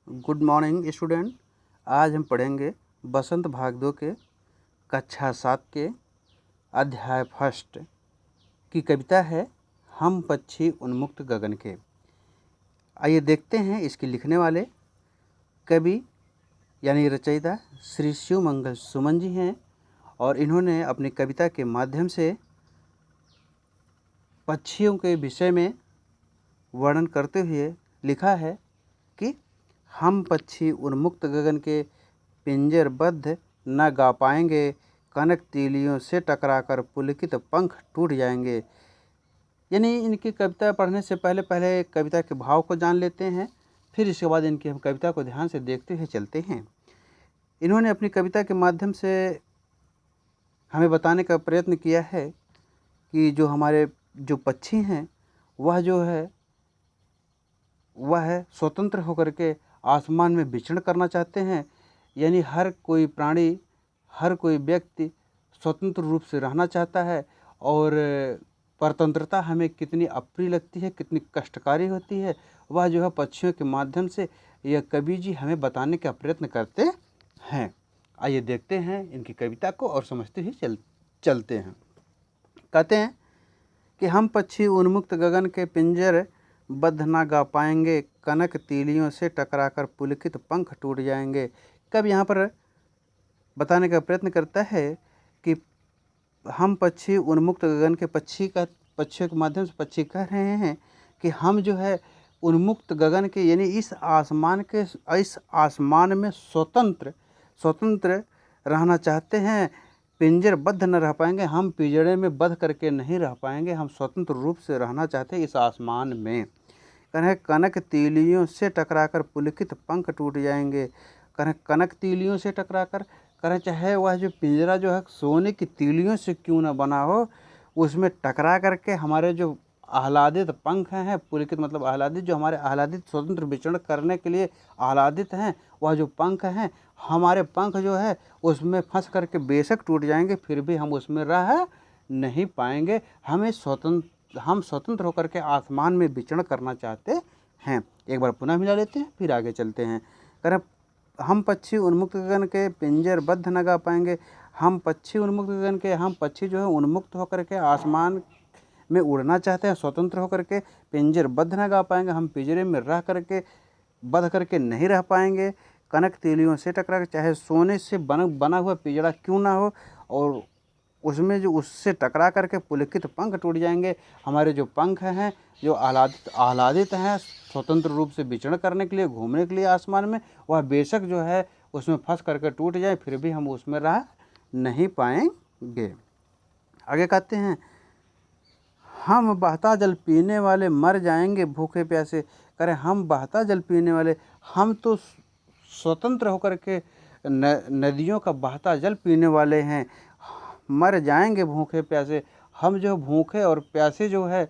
Good morning student. आज हम पढ़ेंगे बसंत भाग 2 के कक्षा 7 के अध्याय फर्स्ट की कविता है हम पक्षी उन्मुक्त गगन के। आइए देखते हैं इसके लिखने वाले कवि यानी रचयिता श्री शिव मंगल सुमन जी हैं और इन्होंने अपनी कविता के माध्यम से पक्षियों के विषय में वर्णन करते हुए लिखा है कि हम पक्षी उन्मुक्त गगन के पिंजरबद्ध न गा पाएंगे, कनक तीलियों से टकराकर पुलकित पंख टूट जाएंगे। यानी इनकी कविता पढ़ने से पहले कविता के भाव को जान लेते हैं, फिर इसके बाद इनकी हम कविता को ध्यान से देखते हुए चलते हैं। इन्होंने अपनी कविता के माध्यम से हमें बताने का प्रयत्न किया है कि जो हमारे जो पक्षी हैं वह स्वतंत्र होकर के आसमान में विचरण करना चाहते हैं। यानी हर कोई प्राणी, हर कोई व्यक्ति स्वतंत्र रूप से रहना चाहता है और परतंत्रता हमें कितनी अप्रिय लगती है, कितनी कष्टकारी होती है, वह जो है पक्षियों के माध्यम से यह कवि जी हमें बताने का प्रयत्न करते हैं। आइए देखते हैं इनकी कविता को और समझते ही चलते हैं। कहते हैं कि हम पक्षी उन्मुक्त गगन के पिंजर बद्ध ना गा पाएंगे, कनक तीलियों से टकराकर पुलकित पंख टूट जाएंगे। कब यहाँ पर बताने का प्रयत्न करता है कि हम पक्षी उन्मुक्त गगन के पक्षियों के माध्यम से पक्षी कह रहे हैं कि हम जो है उन्मुक्त गगन के यानी इस आसमान में स्वतंत्र रहना चाहते हैं। पिंजरबद्ध न रह पाएंगे, हम पिंजड़े में बंध करके नहीं रह पाएंगे, हम स्वतंत्र रूप से रहना चाहते हैं इस आसमान में। कनक तीलियों से टकराकर पुलकित पंख टूट जाएंगे। कनक तीलियों से टकराकर चाहे वह जो पिंजरा जो है सोने की तीलियों से क्यों ना बना हो, उसमें टकरा करके हमारे जो आह्लादित पंख हैं, पुलकित मतलब आह्लादित, जो हमारे आह्लादित स्वतंत्र विचरण करने के लिए आह्लादित हैं, वह जो पंख हैं, हमारे पंख जो है उसमें फंस करके बेशक टूट जाएंगे, फिर भी हम उसमें रह नहीं पाएंगे। हम स्वतंत्र होकर के आसमान में विचरण करना चाहते हैं। एक बार पुनः मिला लेते हैं, फिर आगे चलते हैं। हम पक्षी उन्मुक्त गगन के पिंजरबद्ध न गा पाएंगे। हम पक्षी उन्मुक्त गगन के, हम पक्षी जो है उन्मुक्त होकर के आसमान में उड़ना चाहते हैं, स्वतंत्र होकर के पिंजरबद्ध न गा पाएंगे, हम पिंजरे में रह करके बंध करके नहीं रह पाएंगे। कनक तीलियों से टकरा, चाहे सोने से बना हुआ पिंजरा क्यों ना हो, और उसमें जो उससे टकरा करके पुलकित पंख टूट जाएंगे। हमारे जो पंख हैं जो आह्लादित हैं स्वतंत्र रूप से विचरण करने के लिए, घूमने के लिए आसमान में, वह बेशक जो है उसमें फंस करके टूट जाए, फिर भी हम उसमें रह नहीं पाएंगे। आगे कहते हैं हम बहता जल पीने वाले मर जाएंगे भूखे प्यासे। हम बहता जल पीने वाले, हम तो स्वतंत्र होकर के नदियों का बहता जल पीने वाले हैं, मर जाएंगे भूखे प्यासे। हम जो भूखे और प्यासे जो है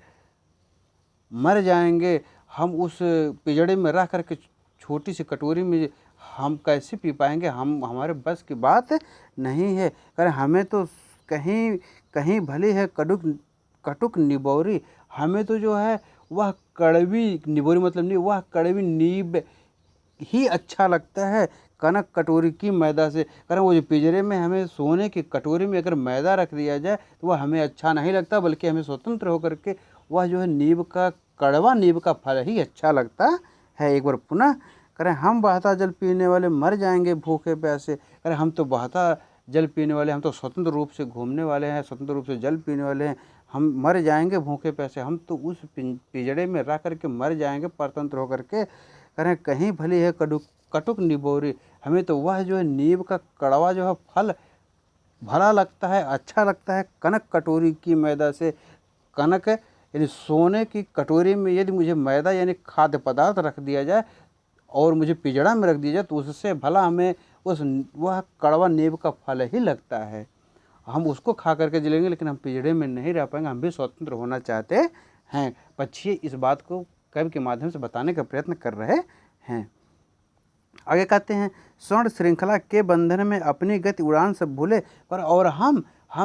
मर जाएंगे, हम उस पिंजड़े में रह करके छोटी सी कटोरी में हम कैसे पी पाएंगे, हमारे बस की बात नहीं है। हमें तो कहीं भली है कटुक निबोरी, हमें तो जो है वह कड़वी निबोरी मतलब नहीं, वह कड़वी नीब ही अच्छा लगता है कनक कटोरी की मैदा से। वो जो पिंजरे में हमें सोने की कटोरी में अगर मैदा रख दिया जाए तो वह हमें अच्छा नहीं लगता, बल्कि हमें स्वतंत्र होकर के वह जो है कड़वा नीब का फल ही अच्छा लगता है। एक बार पुनः हम बहता जल पीने वाले मर जाएंगे भूखे प्यासे। हम तो बहता जल पीने वाले, हम तो स्वतंत्र रूप से घूमने वाले हैं, स्वतंत्र रूप से जल पीने वाले हैं, हम मर जाएंगे भूखे प्यासे। हम तो उस पिंजड़े में रह करके मर जाएंगे परतंत्र होकर के। कहीं भली है कटुक निबोरी, हमें तो वह जो है नीब का कड़वा जो है फल भला लगता है, अच्छा लगता है कनक कटोरी की मैदा से। कनक यानी सोने की कटोरी में यदि मुझे मैदा यानी खाद्य पदार्थ रख दिया जाए और मुझे पिंजड़ा में रख दिया जाए तो उससे भला हमें वह कड़वा नीब का फल ही लगता है, हम उसको खा करके जिलेंगे, लेकिन हम पिंजड़े में नहीं रह पाएंगे, हम भी स्वतंत्र होना चाहते हैं। पक्षी इस बात को कवि के माध्यम से बताने का प्रयत्न कर रहे हैं। आगे कहते हैं स्वर्ण श्रृंखला के बंधन में अपनी गति उड़ान सब भूले, पर और हम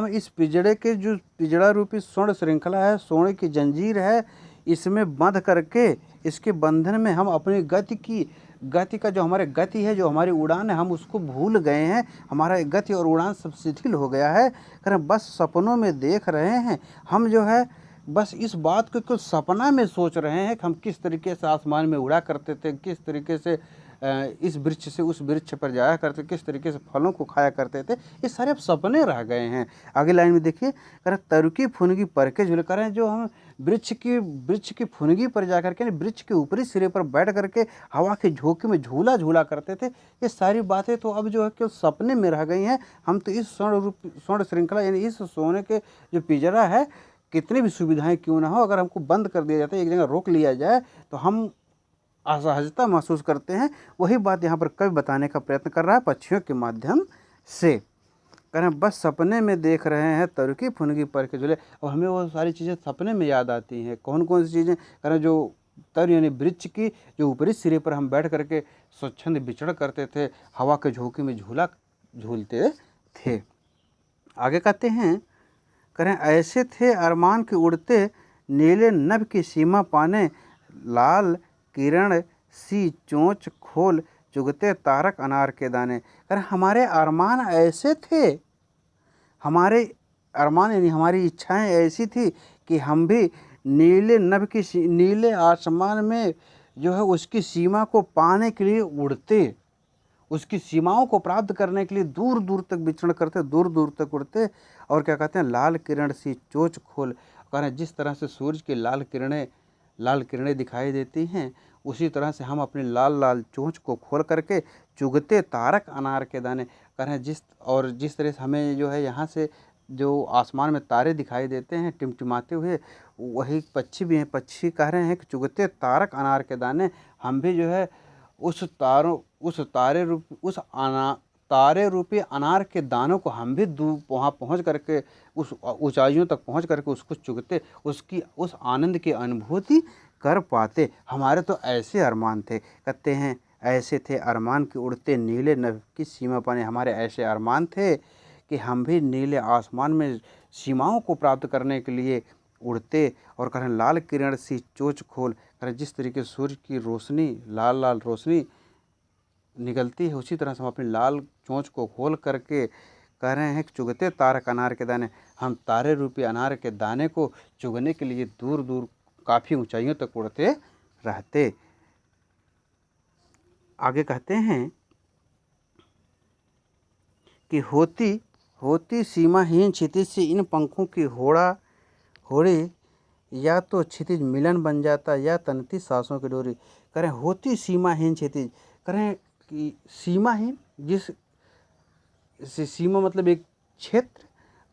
इस पिंजड़े के जो पिंजड़ा रूपी स्वर्ण श्रृंखला है, सोने की जंजीर है, इसमें बंध करके इसके बंधन में हम अपनी गति का जो हमारे गति है, जो हमारी उड़ान है, हम उसको भूल गए हैं। हमारा गति और उड़ान सब शिथिल हो गया है। कारण बस सपनों में देख रहे हैं हम, जो है बस इस बात को कुछ सपना में सोच रहे हैं कि हम किस तरीके से आसमान में उड़ा करते थे, किस तरीके से इस वृक्ष से उस वृक्ष पर जाया करते, किस तरीके से फलों को खाया करते थे। ये सारे अब सपने रह गए हैं। आगे लाइन में देखिए, करें तरुकी फुनगी पर के झूले, करें जो हम वृक्ष की फुनगी पर जा करके, वृक्ष के ऊपरी सिरे पर बैठ करके हवा के झोंके में झूला झूला करते थे। ये सारी बातें तो अब जो है कि सपने में रह गई हैं। हम तो इस स्वर्ण श्रृंखला यानी इस सोने के जो पिंजरा है, कितनी भी सुविधाएं क्यों ना हो, अगर हमको बंद कर दिया जाता है, एक जगह रोक लिया जाए, तो हम असहजता महसूस करते हैं। वही बात यहाँ पर कवि बताने का प्रयत्न कर रहा है पक्षियों के माध्यम से। करें बस सपने में देख रहे हैं तरुकी फुनगी पर के झूले। और हमें वो सारी चीज़ें सपने में याद आती हैं। कौन कौन सी चीज़ें? करें जो तर यानी वृक्ष की जो ऊपरी सिरे पर हम बैठ करके स्वच्छंद विचरण करते थे, हवा के झोंके में झूला झूलते थे। आगे कहते हैं, करें ऐसे थे अरमान के उड़ते, नीले नभ की सीमा पाने, लाल किरण सी चोंच खोल, चुगते तारक अनार के दाने। करें हमारे अरमान ऐसे थे, हमारे अरमान यानी हमारी इच्छाएं ऐसी थी कि हम भी नीले नभ की नीले आसमान में जो है उसकी सीमा को पाने के लिए उड़ते, उसकी सीमाओं को प्राप्त करने के लिए दूर दूर तक विचरण करते, दूर दूर तक उड़ते। और क्या कहते हैं, लाल किरण सी चोंच खोल। कह रहे हैं जिस तरह से सूरज की लाल किरणें दिखाई देती हैं, उसी तरह से हम अपनी लाल लाल चोंच को खोल करके चुगते तारक अनार के दाने। कह रहे हैं जिस तरह से हमें जो है यहाँ से जो आसमान में तारे दिखाई देते हैं टिमटिमाते हुए, वही पक्षी भी हैं। पक्षी कह रहे हैं कि चुगते तारक अनार के दाने, हम भी जो है उस तारे रूपी अनार के दानों को हम भी वहाँ पहुँच करके, उस ऊंचाइयों तक पहुँच करके उसको चुगते, उसकी उस आनंद की अनुभूति कर पाते। हमारे तो ऐसे अरमान थे। कहते हैं ऐसे थे अरमान के उड़ते, नीले नभ की सीमा पाने। हमारे ऐसे अरमान थे कि हम भी नीले आसमान में सीमाओं को प्राप्त करने के लिए उड़ते। और करें लाल किरण सी चोंच खोल, करें जिस तरीके से सूर्य की रोशनी लाल लाल रोशनी निकलती है, उसी तरह से हम अपनी लाल चोंच को खोल करके कह रहे हैं कि चुगते तारक अनार के दाने, हम तारे रूपी अनार के दाने को चुगने के लिए दूर दूर काफ़ी ऊंचाइयों तक उड़ते रहते। आगे कहते हैं कि होती सीमाहीन क्षितिज से इन पंखों की होड़ी, या तो क्षितिज मिलन बन जाता या तनती सांसों की डोरी। करें होती सीमाहीन क्षितिज, करें कि सीमाहीन, जिस सीमा मतलब एक क्षेत्र,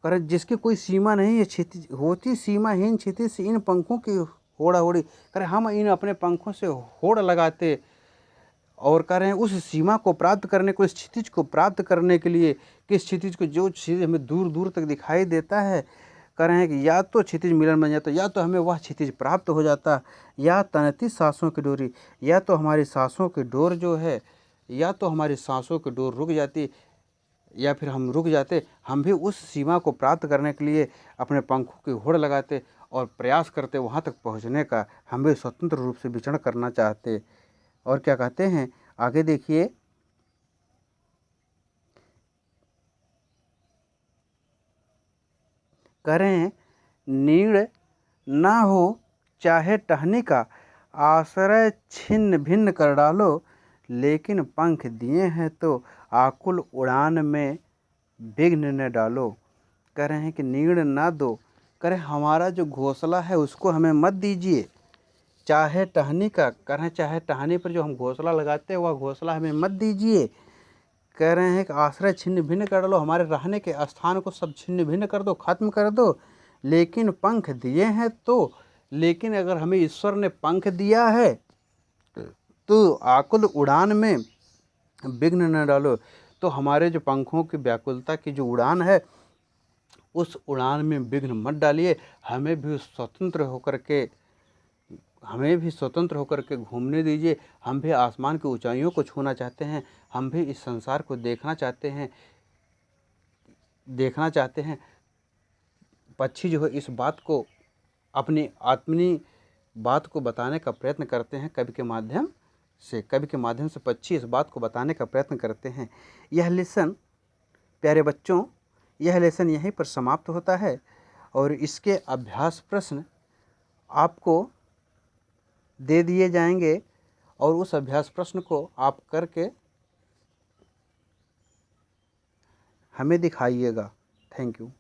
करें जिसकी कोई सीमा नहीं है, क्षितिज होती सीमाहीन क्षितिज से इन पंखों की होड़ी। करें हम इन अपने पंखों से होड़ लगाते और कह रहे हैं उस सीमा को प्राप्त करने को, इस क्षितिज को प्राप्त करने के लिए, किस क्षितिज को, जो क्षितिज हमें दूर दूर तक दिखाई देता है, कह रहे हैं कि या तो क्षितिज मिलन बन जाता, या तो हमें वह क्षितिज प्राप्त हो जाता, या तनती सांसों की डोरी, या तो हमारी सांसों की डोर जो है, या तो हमारी सांसों की डोर रुक जाती, या फिर हम रुक जाते। हम भी उस सीमा को प्राप्त करने के लिए अपने पंखों की होड़ लगाते और प्रयास करते वहाँ तक पहुँचने का। हम भी स्वतंत्र रूप से विचरण करना चाहते। और क्या कहते हैं आगे देखिए, करें नीड़ ना हो चाहे टहनी का, आश्रय छिन्न भिन्न कर डालो, लेकिन पंख दिए हैं तो आकुल उड़ान में विघ्न न डालो। कह रहे हैं कि नीड़ ना दो, करें हमारा जो घोंसला है उसको हमें मत दीजिए, चाहे टहनी का, कह रहे हैं चाहे टहनी पर जो हम घोंसला लगाते हैं वह घोंसला हमें मत दीजिए। कह रहे हैं कि आश्रय छिन्न भिन्न कर लो, हमारे रहने के स्थान को सब छिन्न भिन्न कर दो, खत्म कर दो, लेकिन पंख दिए हैं तो, लेकिन अगर हमें ईश्वर ने पंख दिया है तो आकुल उड़ान में विघ्न न डालो। तो हमारे जो पंखों की व्याकुलता की जो उड़ान है, उस उड़ान में विघ्न मत डालिए। हमें भी स्वतंत्र होकर के घूमने दीजिए। हम भी आसमान की ऊंचाइयों को छूना चाहते हैं, हम भी इस संसार को देखना चाहते हैं। पक्षी जो है इस बात को अपनी बात को बताने का प्रयत्न करते हैं कवि के माध्यम से पक्षी इस बात को बताने का प्रयत्न करते हैं। यह लेसन प्यारे बच्चों, यह लेसन यहीं पर समाप्त होता है और इसके अभ्यास प्रश्न आपको दे दिए जाएंगे और उस अभ्यास प्रश्न को आप करके हमें दिखाइएगा। Thank you.